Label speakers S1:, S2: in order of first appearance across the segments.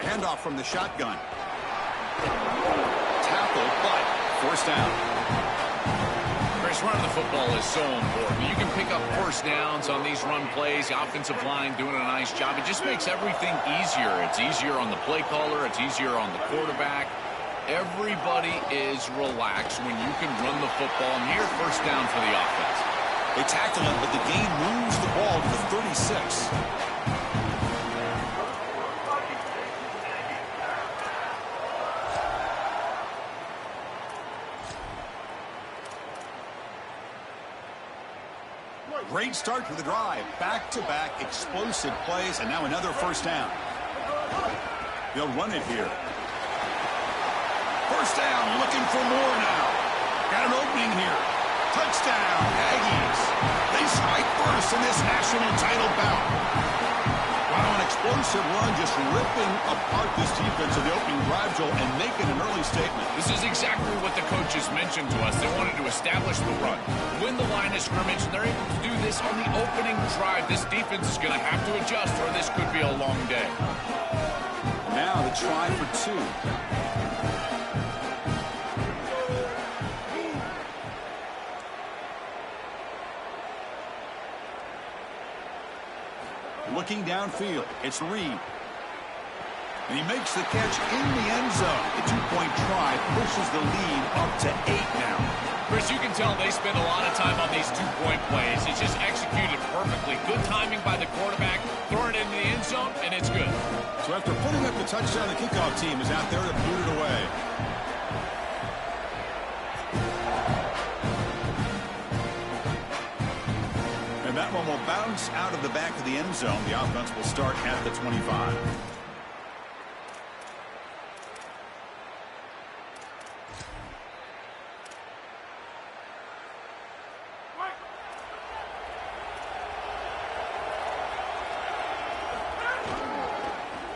S1: Handoff from the shotgun. Tackle, but first down.
S2: Chris, running the football is so important. You can pick up first downs on these run plays. The offensive line doing a nice job. It just makes everything easier. It's easier on the play caller. It's easier on the quarterback. Everybody is relaxed when you can run the football near first down for the offense.
S1: They tackle him, but the gain moves the ball to the 36. Great start to the drive. Back-to-back explosive plays, and now another first down. They'll run it here. First down, looking for more now. Got an opening here. Touchdown, Aggies. They strike first in this national title bout. Wow, an explosive run, just ripping apart this defense of the opening drive, Joel, and making an early statement.
S2: This is exactly what the coaches mentioned to us. They wanted to establish the run, win the line of scrimmage, and they're able to do this on the opening drive. This defense is going to have to adjust, or this could be a long day.
S1: Now the try for two. Looking downfield, it's Reed. And he makes the catch in the end zone. The two-point try pushes the lead up to 8 now.
S2: Chris, you can tell they spend a lot of time on these two-point plays. It's just executed perfectly. Good timing by the quarterback, throwing it into the end zone, and it's good.
S1: So after putting up the touchdown, the kickoff team is out there to boot it away. And that one will bounce out of the back of the end zone. The offense will start at the 25.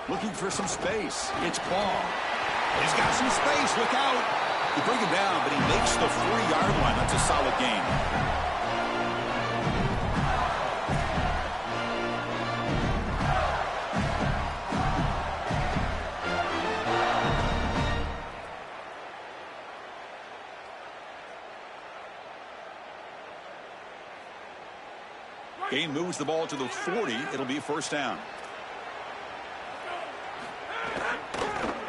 S1: Looking for some space. It's Paul. He's got some space. Look out. You bring him down, but he makes the 4-yard line. That's a solid gain. Gain moves the ball to the 40. It'll be first down.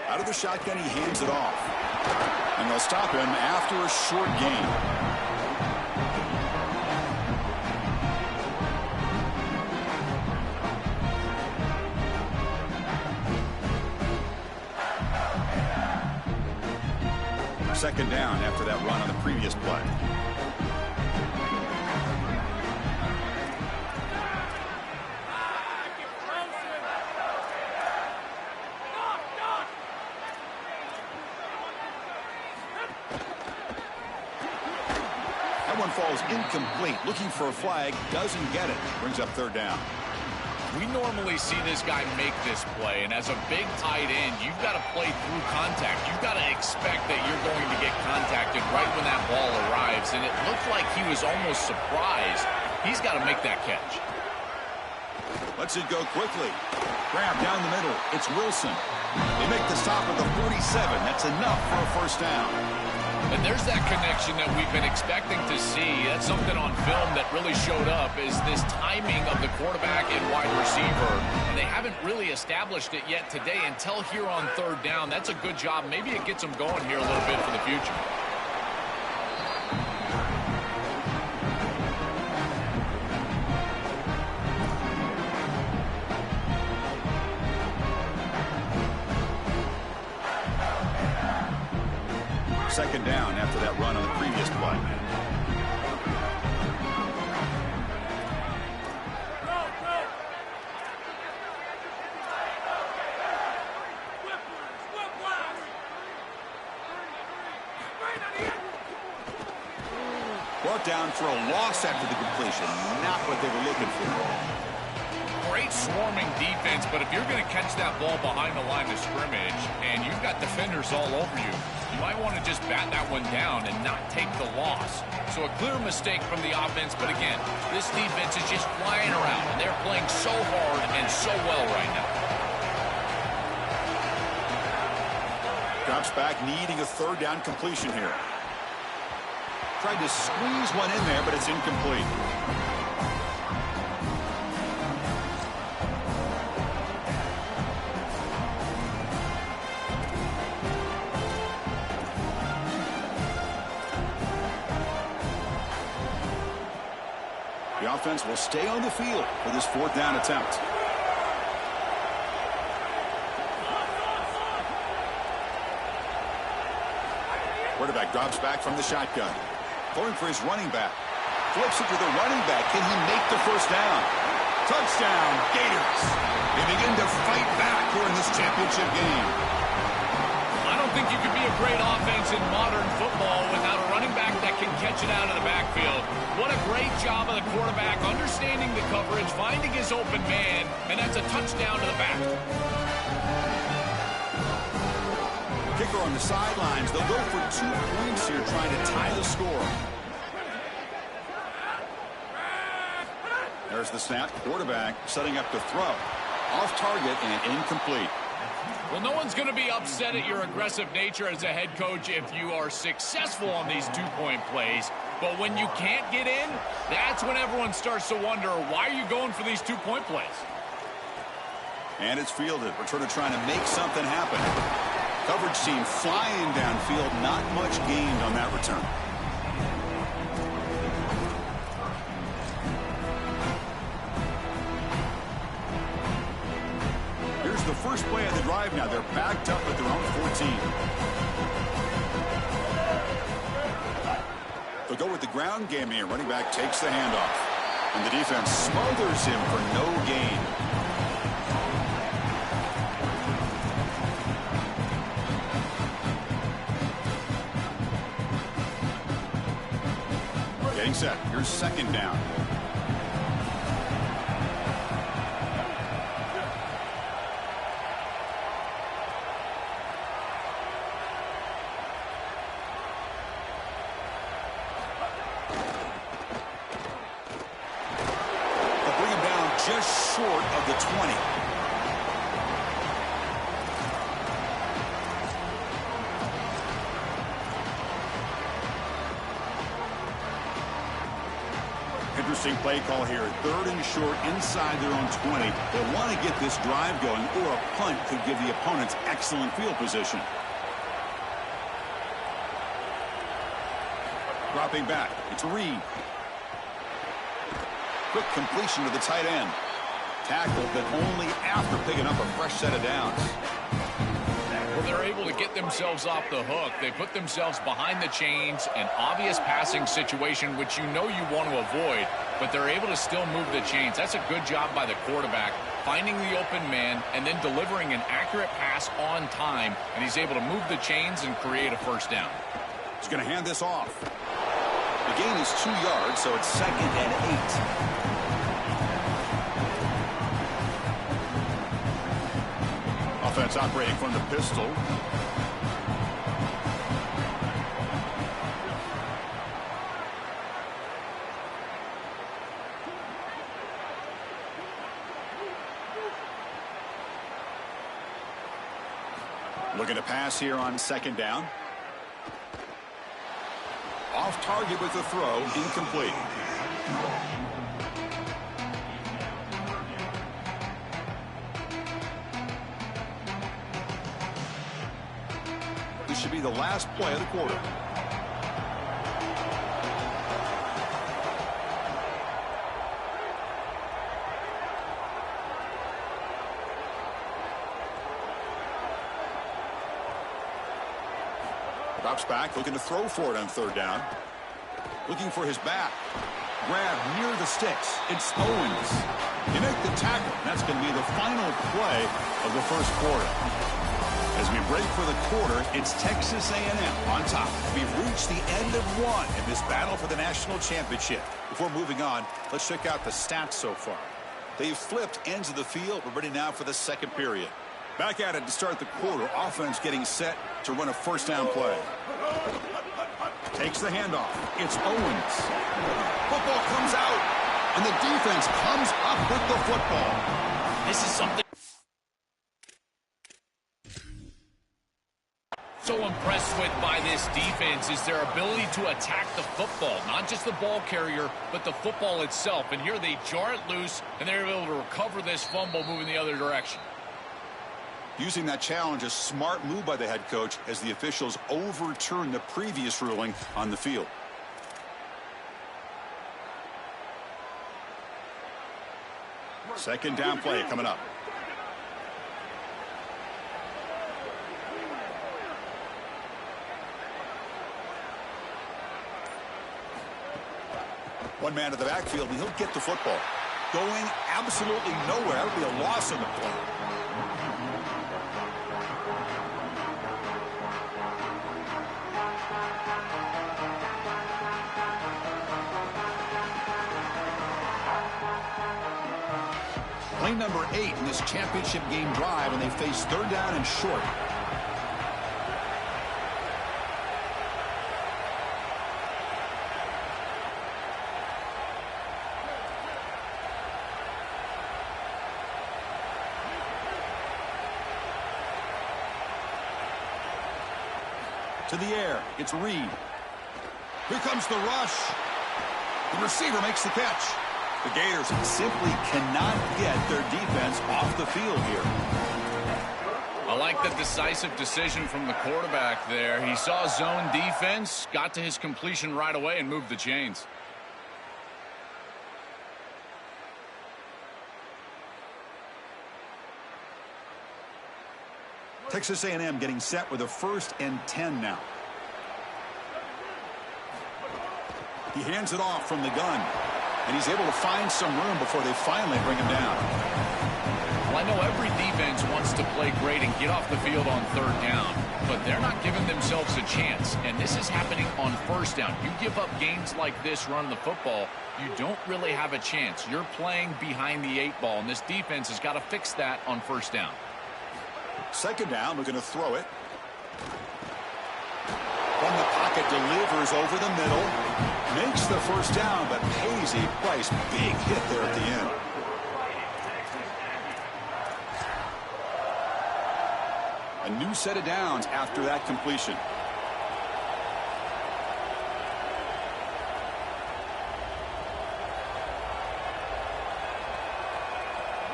S1: Out of the shotgun, he hands it off. And they'll stop him after a short gain. Second down after that run on the previous play. Falls incomplete. Looking for a flag. Doesn't get it. Brings up third down.
S2: We normally see this guy make this play, and as a big tight end, you've got to play through contact. You've got to expect that you're going to get contacted right when that ball arrives, and it looked like he was almost surprised. He's got to make that catch.
S1: Lets it go quickly. Grab down the middle. It's Wilson. They make the stop at the 47. That's enough for a first down.
S2: And there's that connection that we've been expecting to see. That's something on film that really showed up, is this timing of the quarterback and wide receiver. And they haven't really established it yet today until here on third down. That's a good job. Maybe it gets them going here a little bit for the future.
S1: Second down after that run on the previous play. Brought down for a loss after the completion. Not what they were looking for.
S2: Great swarming defense, but if you're going to catch that ball behind the line of scrimmage and you've got defenders all over you, you might want to just bat that one down and not take the loss. So a clear mistake from the offense, but again, this defense is just flying around, and they're playing so hard and so well right now.
S1: Drops back, needing a third down completion here. Tried to squeeze one in there, but it's incomplete. The offense will stay on the field for this fourth down attempt. Quarterback drops back from the shotgun. Going for his running back. Flips it to the running back. Can he make the first down? Touchdown, Gators. They begin to fight back here in this championship game.
S2: I don't think you can be a great offense in modern football without a running back that can catch it out of the backfield. What a great job of the quarterback understanding the coverage, finding his open man, and that's a touchdown to the back.
S1: Kicker on the sidelines. They'll go for 2 points here, trying to tie the score. There's the snap. Quarterback setting up to throw. Off target and incomplete.
S2: Well, no one's going to be upset at your aggressive nature as a head coach if you are successful on these 2-point plays. But when you can't get in, that's when everyone starts to wonder, why are you going for these 2-point plays?
S1: And it's fielded. Returner trying to make something happen. Coverage team flying downfield. Not much gained on that return. Here's the first play of the drive now. They're backed up at their own 14. They'll go with the ground game here. Running back takes the handoff. And the defense smothers him for no gain. Getting set. Here's second down. They'll bring him down just short of the 20. Interesting play call here. 3rd and short inside their own 20. They want to get this drive going, or a punt could give the opponents excellent field position. Dropping back. It's Reed. Quick completion to the tight end. Tackled, but only after picking up a fresh set of downs.
S2: Well, they're able to get themselves off the hook. They put themselves behind the chains, an obvious passing situation, which you know you want to avoid, but they're able to still move the chains. That's a good job by the quarterback, finding the open man and then delivering an accurate pass on time, and he's able to move the chains and create a first down.
S1: He's going to hand this off. The gain is 2 yards, so it's 2nd and 8. Offense operating from the pistol. Looking to pass here on second down. Off target with the throw, incomplete. This should be the last play of the quarter. Drops back, looking to throw for it on 3rd down. Looking for his back. Grab near the sticks. It's Owens. They make the tackle. That's going to be the final play of the first quarter. As we break for the quarter, it's Texas A&M on top. We've reached the end of one in this battle for the national championship. Before moving on, let's check out the stats so far. They've flipped ends of the field. We're ready now for the second period. Back at it to start the quarter. Offense getting set to run a first down play. Takes the handoff. It's Owens. Football comes out, and the defense comes up with the football.
S2: This is something. So impressed with by this defense is their ability to attack the football, not just the ball carrier, but the football itself. And here they jar it loose, and they're able to recover this fumble moving the other direction.
S1: Using that challenge, a smart move by the head coach as the officials overturn the previous ruling on the field. Second down play coming up. One man to the backfield, and he'll get the football. Going absolutely nowhere. That would be a loss on the play. Play number 8 in this championship game drive, and they face third down and short. To the air, it's Reed. Here comes the rush. The receiver makes the catch. The Gators simply cannot get their defense off the field here.
S2: I like the decisive decision from the quarterback there. He saw zone defense, got to his completion right away, and moved the chains.
S1: Texas A&M getting set with a 1st and 10 now. He hands it off from the gun, and he's able to find some room before they finally bring him down.
S2: Well, I know every defense wants to play great and get off the field on third down, but they're not giving themselves a chance, and this is happening on first down. You give up gains like this running the football, you don't really have a chance. You're playing behind the 8 ball, and this defense has got to fix that on first down.
S1: Second down, we're going to throw it. From the pocket, delivers over the middle. Makes the first down, but pays a price. Big hit there at the end. A new set of downs after that completion.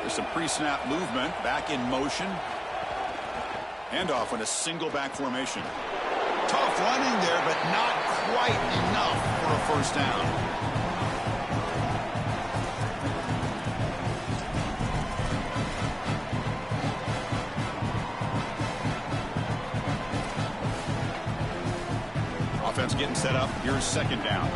S1: There's some pre-snap movement. Back in motion. Handoff in a single back formation. Tough running there, but not quite enough for a first down. Offense getting set up. Here's second down.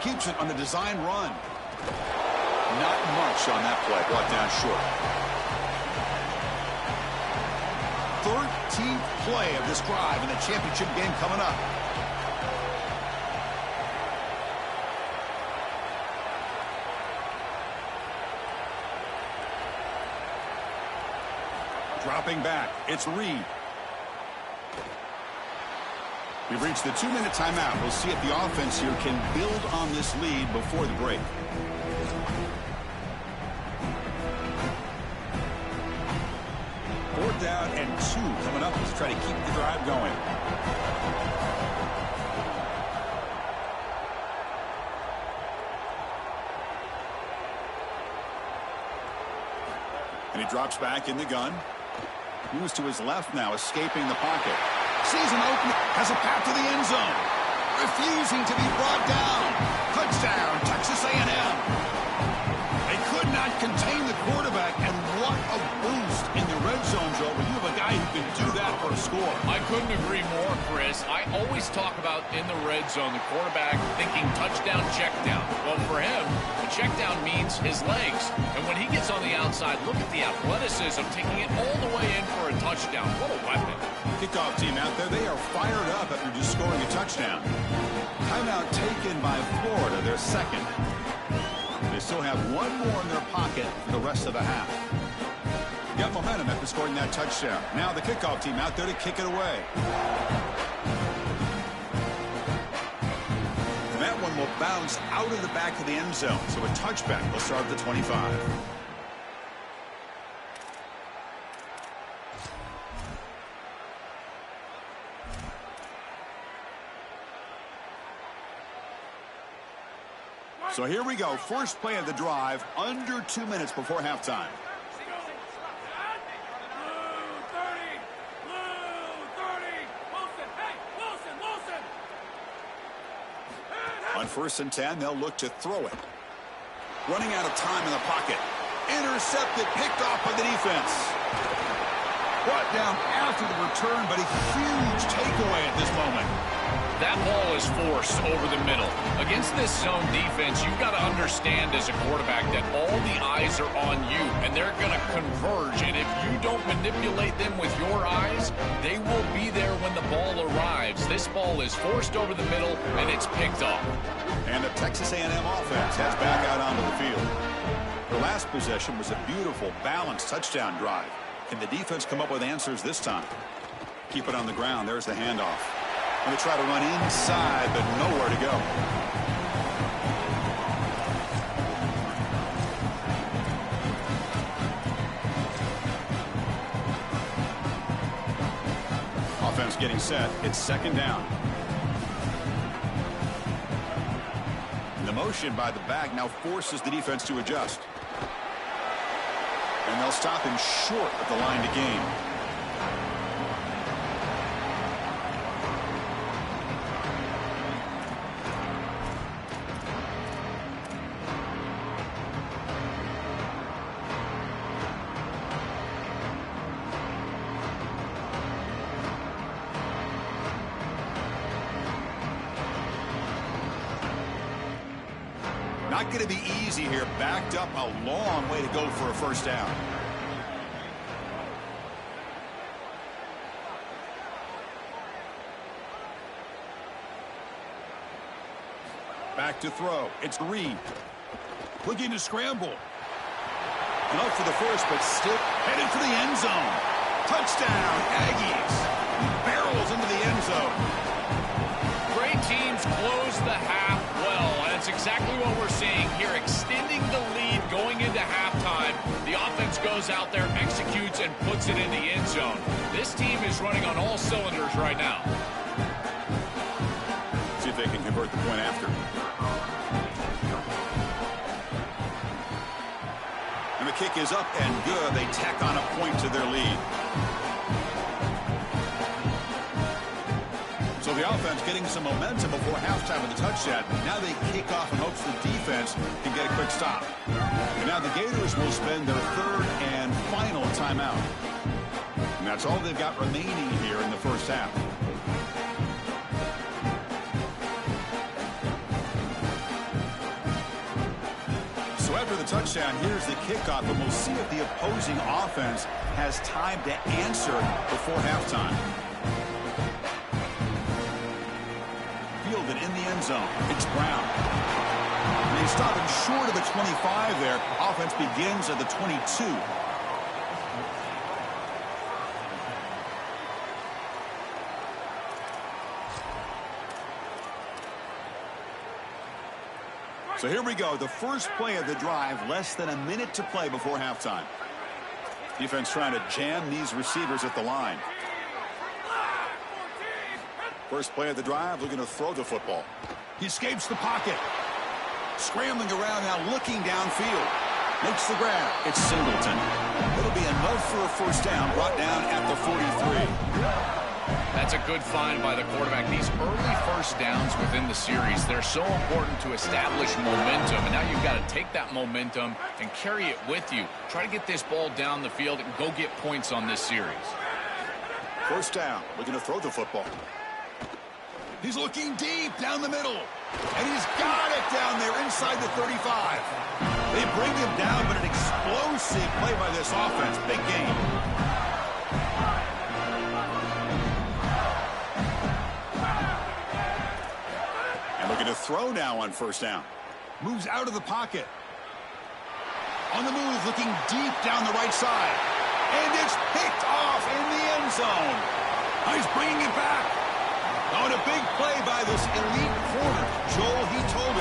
S1: Keeps it on the design run. Not much on that play. Brought down short. 13th play of this drive in the championship game coming up. Dropping back. It's Reed. We've reached the 2-minute timeout. We'll see if the offense here can build on this lead before the break. Fourth down and 2 coming up to try to keep the drive going. And he drops back in the gun. Moves to his left now, escaping the pocket. Sees an opening, has a path to the end zone. Refusing to be brought down. Touchdown, Texas A&M. They could not contain the quarterback, and what a boost in the red zone, Joe. When you have a guy who can do that for a score.
S2: I couldn't agree more, Chris. I always talk about in the red zone, the quarterback thinking touchdown, check down. Well, for him, a check down means his legs. And when he gets on the outside, look at the athleticism, taking it all the way in for a touchdown. What a weapon.
S1: Kickoff team out there, they are fired up after just scoring a touchdown. Timeout taken by Florida, their second. They still have one more in their pocket for the rest of the half. Got momentum after scoring that touchdown. Now the kickoff team out there to kick it away. And that one will bounce out of the back of the end zone. So a touchback will start at the 25. So here we go. First play of the drive, under 2 minutes before halftime. On 1st and 10, they'll look to throw it. Running out of time in the pocket. Intercepted, picked off by the defense. Brought down after the return, but a huge takeaway at this moment.
S2: That ball is forced over the middle. Against this zone defense, you've got to understand as a quarterback that all the eyes are on you, and they're going to converge. And if you don't manipulate them with your eyes, they will be there when the ball arrives. This ball is forced over the middle, and it's picked off.
S1: And the Texas A&M offense heads back out onto the field. The last possession was a beautiful, balanced touchdown drive. Can the defense come up with answers this time? Keep it on the ground. There's the handoff. And they try to run inside, but nowhere to go. Offense getting set. It's second down. The motion by the back now forces the defense to adjust. And they'll stop him short of the line to gain. Not going to be easy here. Backed up a long way to go for a first down. Back to throw. It's Reed. Looking to scramble. And up for the first, but still headed for the end zone. Touchdown, Aggies. Barrels into the end zone.
S2: Great teams close the half well, and it's exactly what we're seeing here, extending the lead going into halftime. The offense goes out there, executes, and puts it in the end zone. This team is running on all cylinders right now.
S1: See if they can convert the point after. And the kick is up and good. They tack on a point to their lead. So the offense getting some momentum before halftime with the touchdown. Now they kick off in hopes the defense can get a quick stop. And now the Gators will spend their third and final timeout. And that's all they've got remaining here in the first half. So after the touchdown, here's the kickoff, and we'll see if the opposing offense has time to answer before halftime. Fielded in the end zone. It's Brown. And they stop him short of the 25 there. Offense begins at the 22. So here we go. The first play of the drive, less than a minute to play before halftime. Defense trying to jam these receivers at the line. First play of the drive, looking to throw the football. He escapes the pocket. Scrambling around now, looking downfield. Makes the grab. It's Singleton. It'll be enough for a first down, brought down at the 43.
S2: That's a good find by the quarterback. These early first downs within the series, they're so important to establish momentum. And now you've got to take that momentum and carry it with you. Try to get this ball down the field and go get points on this series.
S1: First down, looking to throw the football. He's looking deep down the middle. And he's got it down there inside the 35. They bring him down, but an explosive play by this offense. Big game. And looking to throw now on first down. Moves out of the pocket. On the move, looking deep down the right side. And it's picked off in the end zone. Now he's bringing it back. On a big play by this elite corner. Joel, he told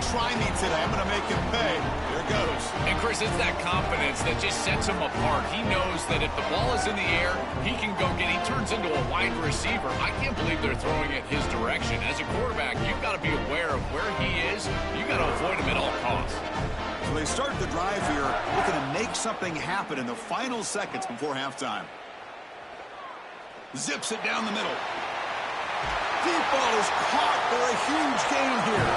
S1: try me today. I'm going to make him pay. Here goes.
S2: And, Chris, it's that confidence that just sets him apart. He knows that if the ball is in the air, he can go get it. He turns into a wide receiver. I can't believe they're throwing it his direction. As a quarterback, you've got to be aware of where he is. You've got to avoid him at all costs.
S1: So they start the drive here, looking to make something happen in the final seconds before halftime. Zips it down the middle. Deep ball is caught for a huge gain here.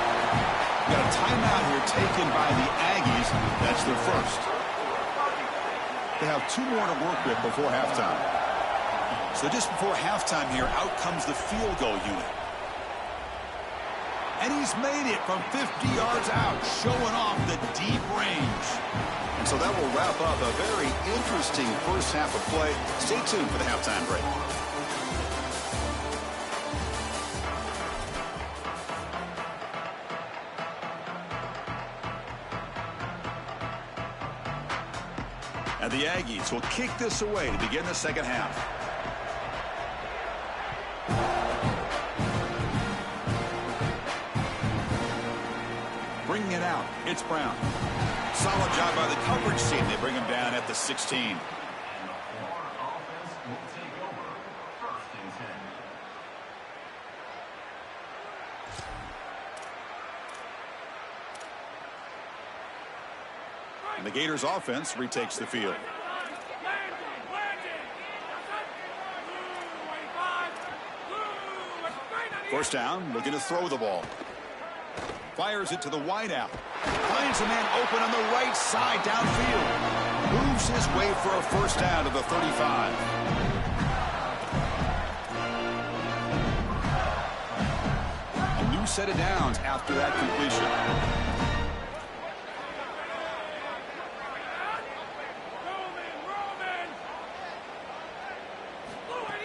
S1: Got a timeout here taken by the Aggies. That's their first. They have 2 more to work with before halftime. So just before halftime here, out comes the field goal unit. And he's made it from 50 yards out, showing off the deep range. And so that will wrap up a very interesting first half of play. Stay tuned for the halftime break. And the Aggies will kick this away to begin the second half. Bringing it out, it's Brown. Solid job by the coverage team. They bring him down at the 16. And the Gators offense retakes the field. First down, looking to throw the ball. Fires it to the wideout. Finds a man open on the right side downfield. Moves his way for a first down to the 35. A new set of downs after that completion.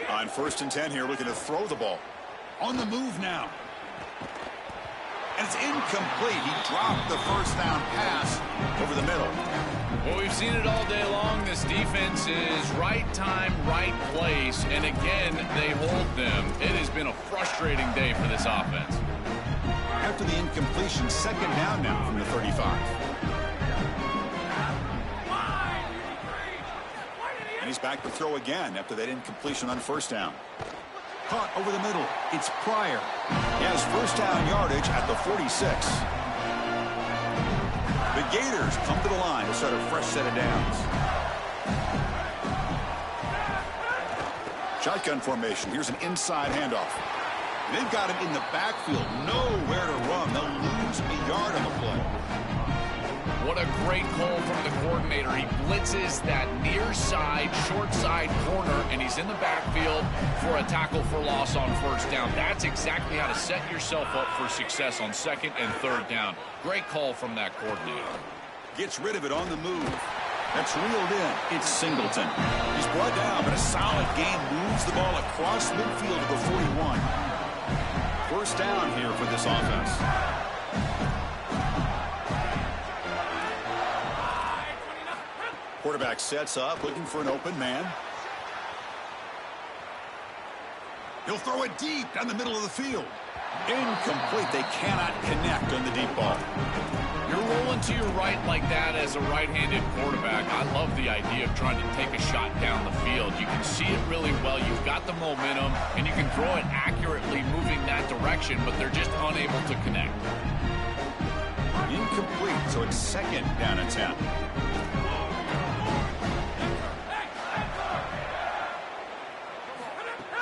S1: On 1st and 10 here, looking to throw the ball. On the move now. And it's incomplete. He dropped the first down pass over the middle.
S2: Well, we've seen it all day long. This defense is right time, right place. And again, they hold them. It has been a frustrating day for this offense.
S1: After the incompletion, second down now from the 35. And he's back to throw again after that incompletion on first down. Caught over the middle. It's Pryor. He has first down yardage at the 46. The Gators come to the line to start a fresh set of downs. Shotgun formation. Here's an inside handoff. They've got him in the backfield. Nowhere to run. They'll lose a yard on the play.
S2: What a great call from the coordinator. He blitzes that near side, short side corner, and he's in the backfield for a tackle for loss on first down. That's exactly how to set yourself up for success on second and third down. Great call from that coordinator.
S1: Gets rid of it on the move. That's reeled in. It's Singleton. He's brought down, but a solid gain moves the ball across midfield to the 41. First down here for this offense. Quarterback sets up, looking for an open man. He'll throw it deep down the middle of the field. Incomplete. They cannot connect on the deep ball.
S2: You're rolling to your right like that as a right-handed quarterback. I love the idea of trying to take a shot down the field. You can see it really well. You've got the momentum, and you can throw it accurately moving that direction, but they're just unable to connect.
S1: Incomplete, so it's second down and 10.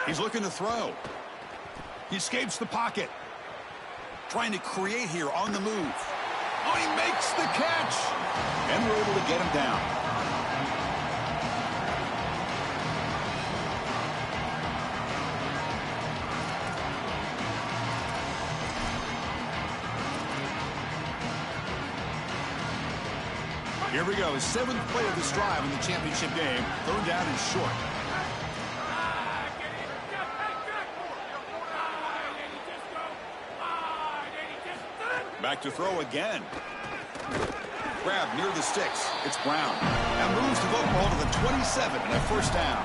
S1: He's looking to throw. He escapes the pocket. Trying to create here on the move. Oh, he makes the catch. And we're able to get him down. Here we go. 7th play of this drive in the championship game. Thrown down and short. Back to throw again. Grab near the sticks. It's Brown. That moves the football to the 27 and a first down.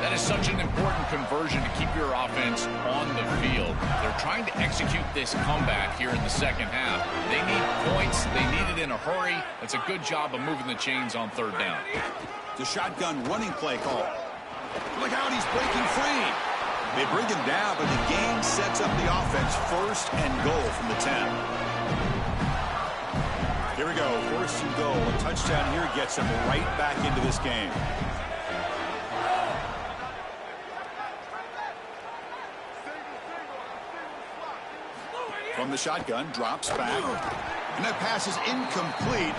S2: That is such an important conversion to keep your offense on the field. They're trying to execute this comeback here in the second half. They need points. They need it in a hurry. That's a good job of moving the chains on third down.
S1: The shotgun running play call. Look out, he's breaking free. They bring him down, but the game sets up the offense. First and goal from the 10. Here we go, first and goal. A touchdown here gets him right back into this game. From the shotgun, drops back. And that pass is incomplete.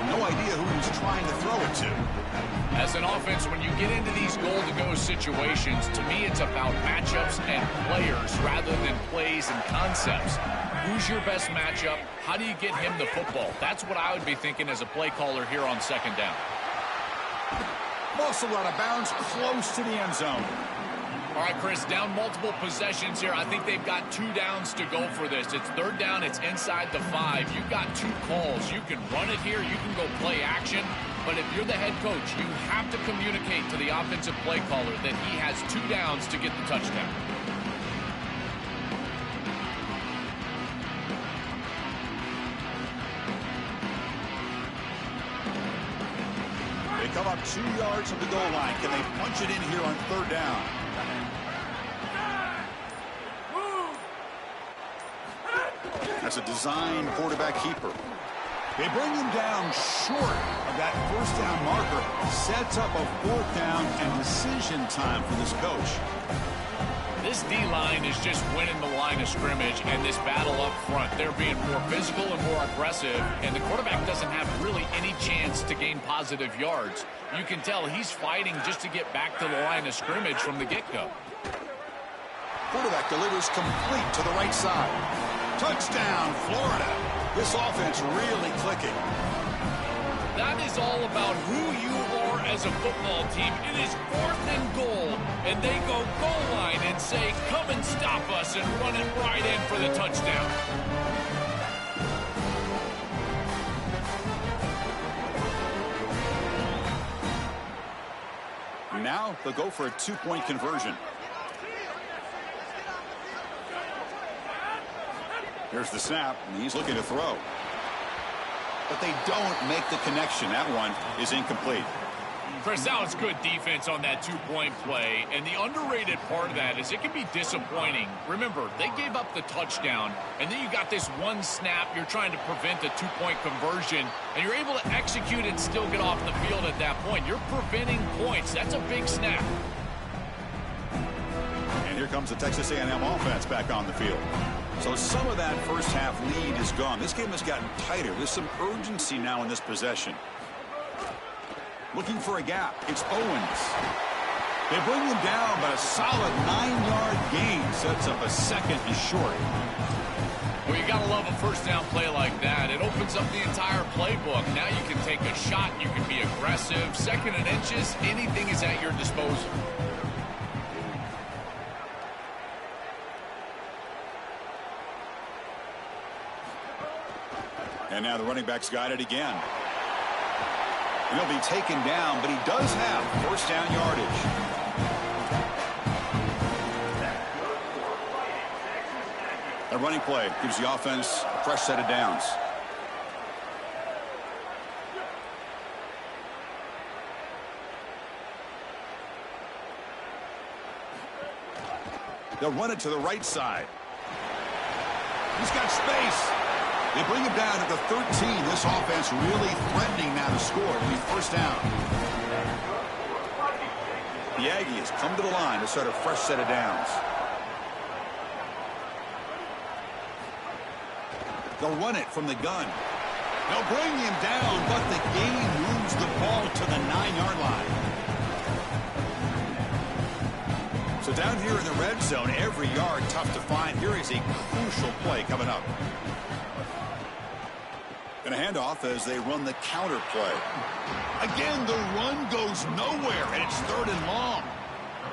S1: No idea who he was trying to throw it to.
S2: As an offense, when you get into these goal-to-go situations, to me it's about matchups and players rather than plays and concepts. Who's your best matchup? How do you get him the football? That's what I would be thinking as a play caller here on second down.
S1: Also out of bounds, close to the end zone.
S2: All right, Chris, down multiple possessions here. I think they've got 2 downs to go for this. It's third down. It's inside the 5. You've got 2 calls. You can run it here. You can go play action. But if you're the head coach, you have to communicate to the offensive play caller that he has 2 downs to get the touchdown.
S1: They come up 2 yards from the goal line. Can they punch it in here on third down? That's a design quarterback keeper. They bring him down short of that first down marker. Sets up a 4th down and decision time for this coach.
S2: This D-line is just winning the line of scrimmage and this battle up front. They're being more physical and more aggressive, and the quarterback doesn't have really any chance to gain positive yards. You can tell he's fighting just to get back to the line of scrimmage from the get-go.
S1: Quarterback delivers complete to the right side. Touchdown, Florida. This offense really clicking.
S2: That is all about who you are as a football team. It is 4th and goal, and they go goal line and say, come and stop us, and run it right in for the touchdown.
S1: Now they'll go for a 2-point conversion. Here's the snap, and he's looking to throw. But they don't make the connection. That one is incomplete.
S2: Chris, that was good defense on that 2-point play, and the underrated part of that is it can be disappointing. Remember, they gave up the touchdown, and then you got this one snap. You're trying to prevent a 2-point conversion, and you're able to execute and still get off the field at that point. You're preventing points. That's a big snap.
S1: And here comes the Texas A&M offense back on the field. So some of that first half lead is gone. This game has gotten tighter. There's some urgency now in this possession. Looking for a gap. It's Owens. They bring him down, but a solid 9-yard gain sets up a 2nd and short.
S2: Well, you got to love a first down play like that. It opens up the entire playbook. Now you can take a shot. You can be aggressive. 2nd and inches, anything is at your disposal.
S1: And now the running back's got it again. He'll be taken down, but he does have first down yardage. A running play gives the offense a fresh set of downs. They'll run it to the right side. He's got space. They bring him down at the 13. This offense really threatening now to score. It'll be first down. The Aggies come to the line to start a fresh set of downs. They'll run it from the gun. They'll bring him down, but the game moves the ball to the 9-yard line. So down here in the red zone, every yard tough to find. Here is a crucial play coming up. And a handoff as they run the counter play. Again, the run goes nowhere, and it's 3rd and long.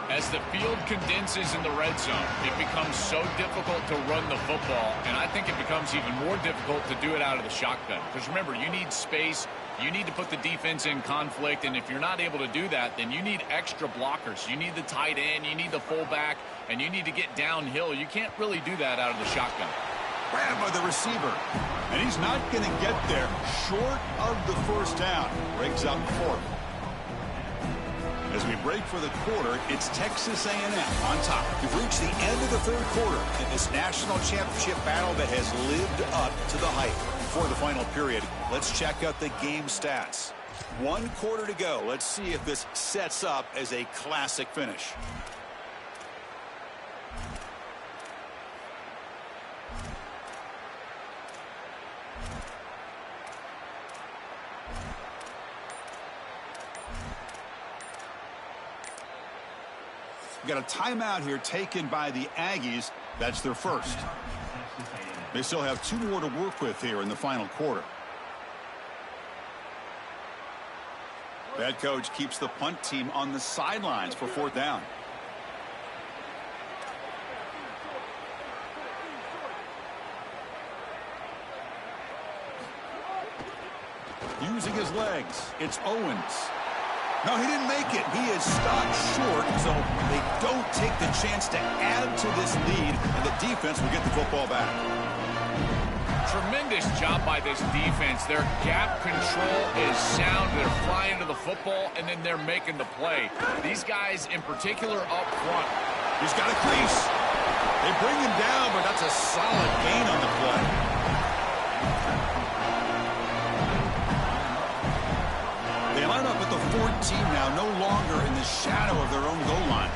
S2: As the field condenses in the red zone, it becomes so difficult to run the football, and I think it becomes even more difficult to do it out of the shotgun. Because remember, you need space, you need to put the defense in conflict, and if you're not able to do that, then you need extra blockers. You need the tight end, you need the fullback, and you need to get downhill. You can't really do that out of the shotgun.
S1: Grabbed by the receiver, and he's not going to get there. Short of the first down. Breaks up fourth. As we break for the quarter, it's Texas A&M on top.
S3: We've reached the end of the third quarter in this national championship battle that has lived up to the hype. For the final period, let's check out the game stats. 1 quarter to go. Let's see if this sets up as a classic finish.
S1: Got a timeout here taken by the Aggies. That's their first. They still have 2 more to work with here in the final quarter. That coach keeps the punt team on the sidelines for 4th down. Using his legs, it's Owens. No, he didn't make it. He is stopped short, so they don't take the chance to add to this lead, and the defense will get the football back.
S2: Tremendous job by this defense. Their gap control is sound. They're flying to the football, and then they're making the play. These guys in particular up front.
S1: He's got a crease. They bring him down, but that's a solid gain on the play. They line up at the 14 now, no longer in the shadow of their own goal line.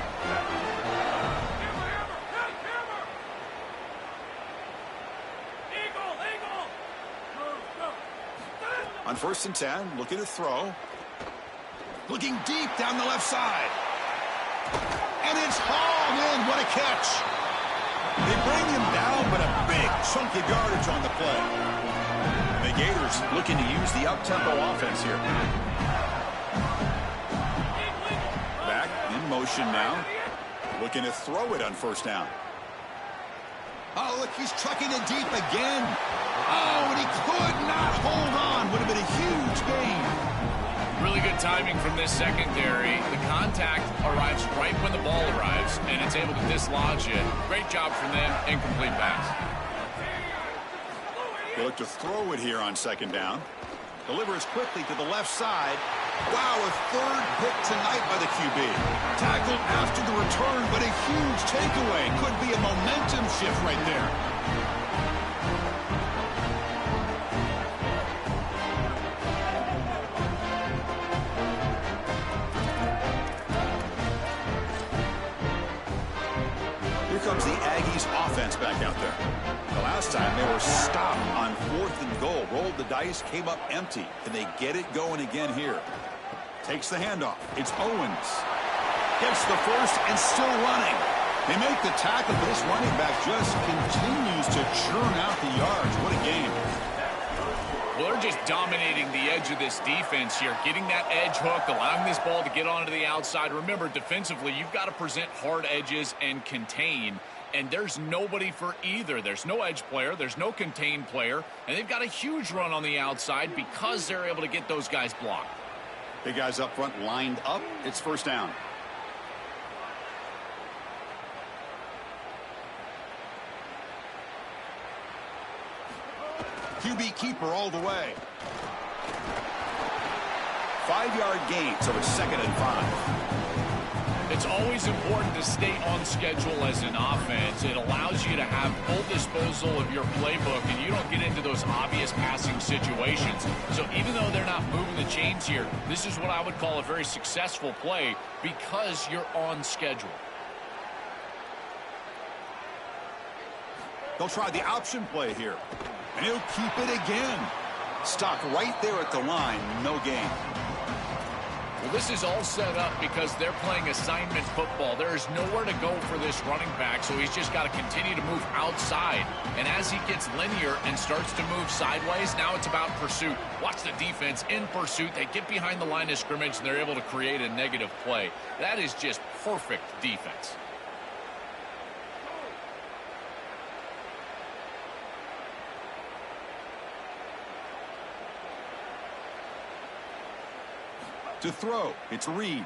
S1: On 1st and 10, looking to throw. Looking deep down the left side. And it's hauled in. What a catch. They bring him down, but a big chunk of yardage on the play. The Gators looking to use the up-tempo offense here. Back in motion now. Looking to throw it on 1st down. Oh, look, he's trucking it deep again. Oh, and he could not hold on. Would have been a huge gain.
S2: Really good timing from this secondary. The contact arrives right when the ball arrives, and it's able to dislodge it. Great job from them. Incomplete pass.
S1: They look to throw it here on 2nd down. Delivers quickly to the left side. Wow, a 3rd pick tonight by the QB. Tackled after the return, but a huge takeaway. Could be a momentum shift right there. Here comes the Aggies offense back out there. The last time they were stopped on 4th and goal. Rolled the dice, came up empty. Can they get it going again here? Takes the handoff. It's Owens. Gets the first and still running. They make the tackle, but this running back just continues to churn out the yards. What a game.
S2: Well, they're just dominating the edge of this defense here, getting that edge hook, allowing this ball to get onto the outside. Remember, defensively, you've got to present hard edges and contain, and there's nobody for either. There's no edge player, there's no contained player, and they've got a huge run on the outside because they're able to get those guys blocked.
S1: Big guys up front lined up. It's 1st down. QB keeper all the way. 5-yard gain, so it's 2nd and 5.
S2: It's always important to stay on schedule as an offense. It allows you to have full disposal of your playbook, and you don't get into those obvious passing situations. So even though they're not moving the chains here, this is what I would call a very successful play because you're on schedule.
S1: They'll try the option play here. And he'll keep it again. Stopped right there at the line. No gain.
S2: Well, this is all set up because they're playing assignment football. There is nowhere to go for this running back, so he's just got to continue to move outside. And as he gets linear and starts to move sideways, now it's about pursuit. Watch the defense in pursuit. They get behind the line of scrimmage, and they're able to create a negative play. That is just perfect defense.
S3: To throw, it's Reed.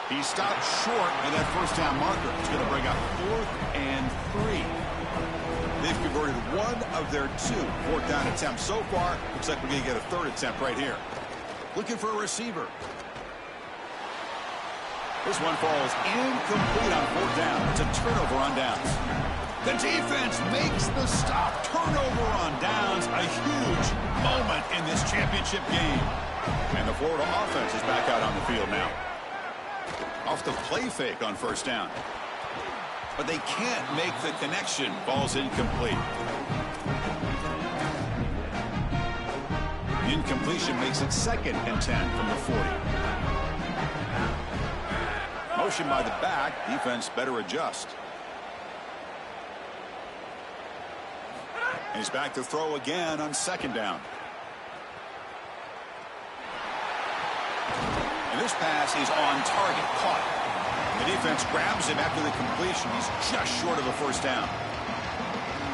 S3: He stopped short of that first down marker. It's going to bring up 4th and 3. They've converted one of their 2 fourth down attempts so far. Looks like we're going to get a 3rd attempt right here. Looking for a receiver. This one falls incomplete on 4th down. It's a turnover on downs. The defense makes the stop. Turnover on downs. A huge moment in this championship game. And the Florida offense is back out on the field now. Off the play fake on first down. But they can't make the connection. Ball's incomplete. The incompletion makes it 2nd and 10 from the 40. Motion by the back. Defense better adjust. And he's back to throw again on 2nd down. And this pass is on target, caught. The defense grabs him after the completion. He's just short of a first down.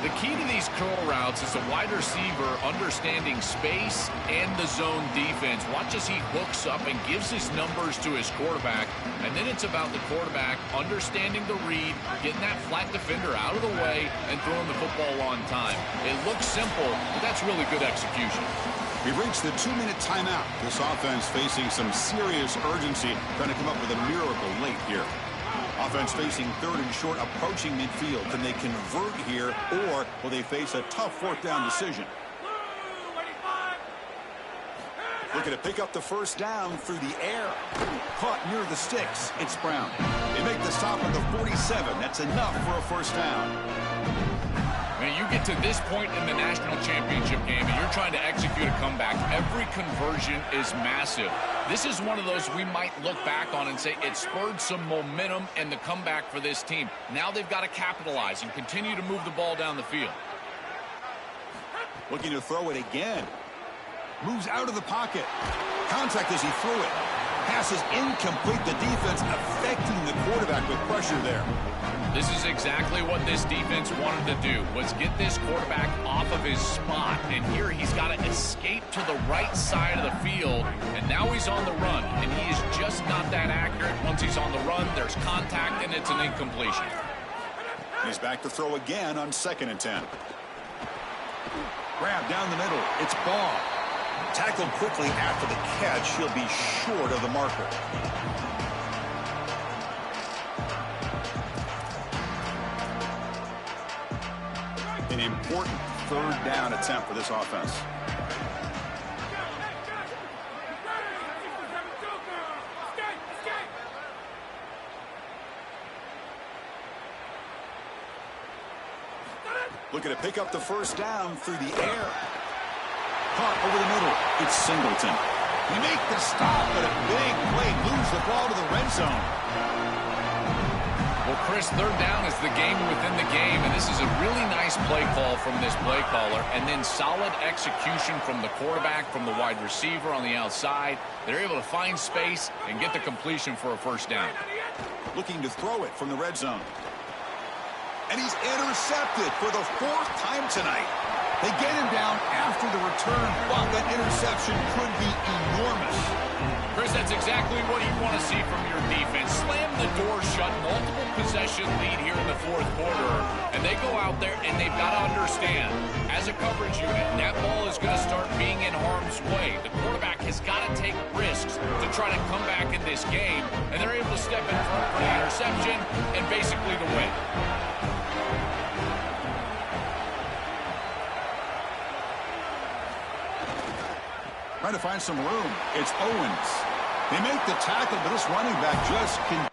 S2: The key to these curl routes is the wide receiver understanding space and the zone defense. Watch as he hooks up and gives his numbers to his quarterback. And then it's about the quarterback understanding the read, getting that flat defender out of the way, and throwing the football on time. It looks simple, but that's really good execution.
S3: We've reached the 2-minute timeout. This offense facing some serious urgency, trying to come up with a miracle late here. Offense facing 3rd and short, approaching midfield. Can they convert here, or will they face a tough 4th down decision? Looking to pick up the first down through the air. Caught near the sticks. It's Brown. They make the stop at the 47. That's enough for a first down.
S2: When you get to this point in the national championship game and you're trying to execute a comeback, every conversion is massive. This is one of those we might look back on and say it spurred some momentum in the comeback for this team. Now they've got to capitalize and continue to move the ball down the field.
S3: Looking to throw it again. Moves out of the pocket. Contact as he threw it. Pass is incomplete. The defense affecting the quarterback with pressure there.
S2: This is exactly what this defense wanted to do, was get this quarterback off of his spot. And here he's got to escape to the right side of the field. And now he's on the run. And he is just not that accurate. Once he's on the run, there's contact, and it's an incompletion.
S3: He's back to throw again on 2nd and 10. Grab down the middle. It's Ball. Tackled quickly after the catch. He'll be short of the marker. An important 3rd down attempt for this offense. Looking to pick up the first down through the air. Caught over the middle. It's Singleton. They make the stop, but a big play. Lose the ball to the red zone.
S2: Well, Chris, 3rd down is the game within the game, and this is a really nice play call from this play caller, and then solid execution from the quarterback, from the wide receiver on the outside. They're able to find space and get the completion for a first down.
S3: Looking to throw it from the red zone. And he's intercepted for the 4th time tonight. They get him down after the return, but that interception could be enormous.
S2: Chris, that's exactly what you want to see from your defense. Slam the door shut, multiple possession lead here in the 4th quarter, and they go out there and they've got to understand, as a coverage unit, that ball is going to start being in harm's way. The quarterback has got to take risks to try to come back in this game, and they're able to step in front for the interception and basically to win.
S3: Trying to find some room. It's Owens. They make the tackle, but this running back just can